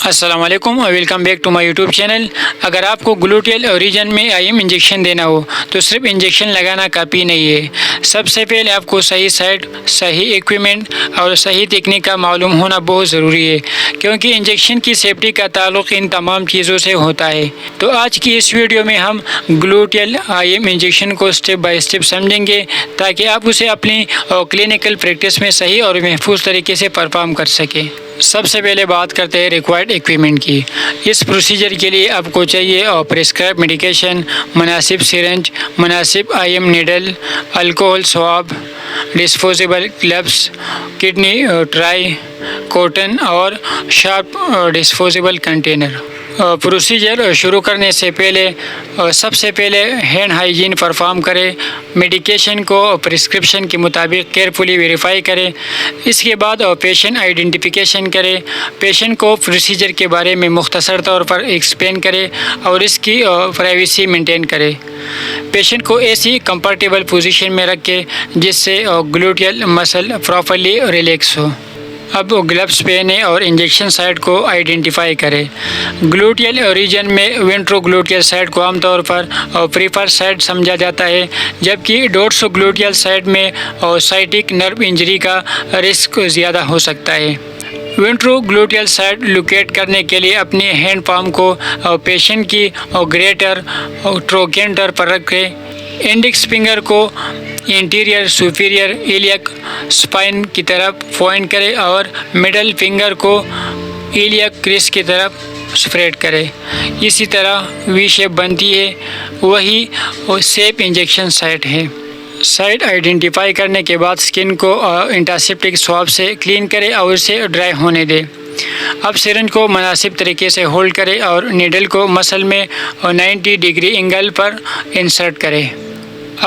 السلام علیکم اور welcome back to my YouTube channel. اگر آپ کو گلوٹیل ریجن میں IM انجیکشن دینا ہو تو صرف انجیکشن لگانا کافی نہیں ہے۔ سب سے پہلے آپ کو صحیح سائٹ، صحیح ایکوپمنٹ اور صحیح تکنیک کا معلوم ہونا بہت ضروری ہے، کیونکہ انجیکشن کی سیفٹی کا تعلق ان تمام چیزوں سے ہوتا ہے۔ تو آج کی اس ویڈیو میں ہم گلوٹیل IM انجیکشن کو اسٹیپ بائی اسٹیپ سمجھیں گے تاکہ آپ اسے اپنی کلینکل پریکٹس میں صحیح اور محفوظ طریقے سے پرفارم کر سکیں۔ سب سے پہلے بات کرتے ہیں ریکوائرڈ ایکوپمنٹ کی۔ اس پروسیجر کے لیے آپ کو چاہیے پرسکرائب میڈیکیشن، مناسب سرنج، مناسب IM needle, alcohol swab, disposable gloves, kidney tray, cotton اور شارپ ڈسپوزیبل کنٹینر۔ پروسیجر شروع کرنے سے پہلے سب سے پہلے ہینڈ ہائیجین پرفارم کریں۔ میڈیکیشن کو پرسکرپشن کے مطابق کیئرفلی ویریفائی کریں۔ اس کے بعد پیشنٹ آئیڈینٹیفیکیشن کریں۔ پیشنٹ کو پروسیجر کے بارے میں مختصر طور پر ایکسپلین کریں اور اس کی پرائیویسی مینٹین کریں۔ پیشنٹ کو ایسی کمفرٹیبل پوزیشن میں رکھیں جس سے گلوٹیل مسل پراپرلی ریلیکس ہو۔ اب گلوز پہنیں اور انجیکشن سائٹ کو آئیڈینٹیفائی کریں۔ گلوٹیل ریجن میں وینٹرو گلوٹیل سائٹ کو عام طور پر پریفر سائٹ سمجھا جاتا ہے، جبکہ ڈورسو گلوٹیل سائٹ میں سائٹک نرو انجری کا رسک زیادہ ہو سکتا ہے۔ وینٹرو گلوٹیل سائٹ لوکیٹ کرنے کے لیے اپنے ہینڈ پام کو پیشنٹ کی گریٹر ٹروکینٹر پر رکھیں۔ انڈیکس فنگر کو انٹیریئر سپیریئر ایلیاک اسپائن کی طرف پوائنٹ کریں اور مڈل فنگر کو ایلیاک کریس کی طرف اسپریڈ کریں۔ اسی طرح وی شیپ بنتی ہے، وہی سیف انجیکشن سائٹ ہے۔ سائٹ آئیڈینٹیفائی کرنے کے بعد اسکن کو اینٹاسیپٹک سواب سے کلین کریں اور اسے ڈرائی ہونے دیں۔ اب سرنج کو مناسب طریقے سے ہولڈ کریں اور نیڈل کو مسل میں 90 ڈگری اینگل پر انسرٹ کریں۔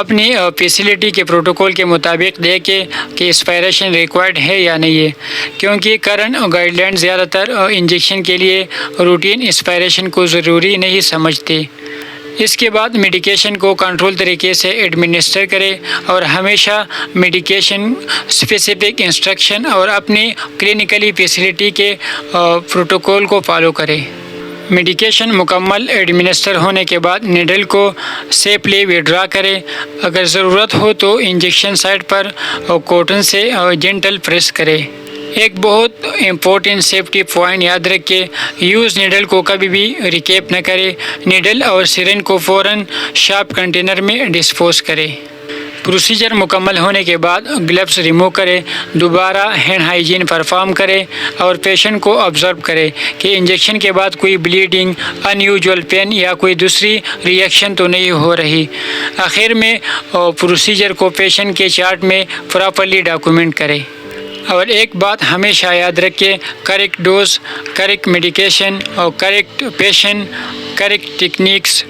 اپنی فیسلٹی کے پروٹوکول کے مطابق دیکھیں کہ اسپائریشن ریکوائرڈ ہے یا نہیں ہے، کیونکہ کرنٹ گائیڈ لائن زیادہ تر انجیکشن کے لیے روٹین اسپائریشن کو ضروری نہیں سمجھتے۔ اس کے بعد میڈیکیشن کو کنٹرول طریقے سے ایڈمنسٹر کریں اور ہمیشہ میڈیکیشن اسپیسیفک انسٹرکشن اور اپنی کلینکلی فیسلٹی کے پروٹوکول کو فالو کریں۔ میڈیکیشن مکمل ایڈمنسٹر ہونے کے بعد نیڈل کو سیفلی وڈرا کریں۔ اگر ضرورت ہو تو انجیکشن سائٹ پر کاٹن سے جینٹل پریس کریں۔ ایک بہت امپورٹنٹ سیفٹی پوائنٹ یاد رکھیں، یوز نیڈل کو کبھی بھی ریکیپ نہ کریں۔ نیڈل اور سرنج کو فوراً شارپ کنٹینر میں ڈسپوز کریں۔ پروسیجر مکمل ہونے کے بعد گلوز ریموو کریں، دوبارہ ہینڈ ہائیجین پرفارم کریں اور پیشنٹ کو آبزرو کریں کہ انجیکشن کے بعد کوئی بلیڈنگ، ان یوزول پین یا کوئی دوسری ری ایکشن تو نہیں ہو رہی۔ آخر میں پروسیجر کو پیشنٹ کے چارٹ میں پراپرلی ڈاکومنٹ کریں۔ اور ایک بات ہمیشہ یاد رکھیں، کریکٹ ڈوز، کریکٹ میڈیکیشن اور correct patient, correct techniques,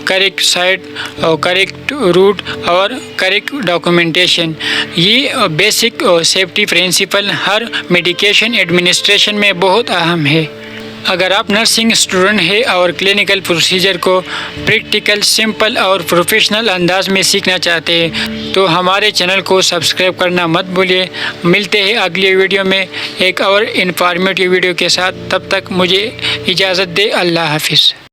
correct site اور کریکٹ روٹ اور کریکٹ ڈاکومنٹیشن، یہ بیسک سیفٹی پرنسپل ہر میڈیکیشن ایڈمنسٹریشن میں بہت اہم ہے۔ اگر آپ نرسنگ اسٹوڈنٹ ہیں اور کلینکل پروسیجر کو پریکٹیکل، سمپل اور پروفیشنل انداز میں سیکھنا چاہتے ہیں تو ہمارے چینل کو سبسکرائب کرنا مت بھولیے۔ ملتے ہیں اگلی ویڈیو میں ایک اور انفارمیٹیو ویڈیو کے ساتھ، تب تک مجھے اجازت دے۔ اللہ حافظ۔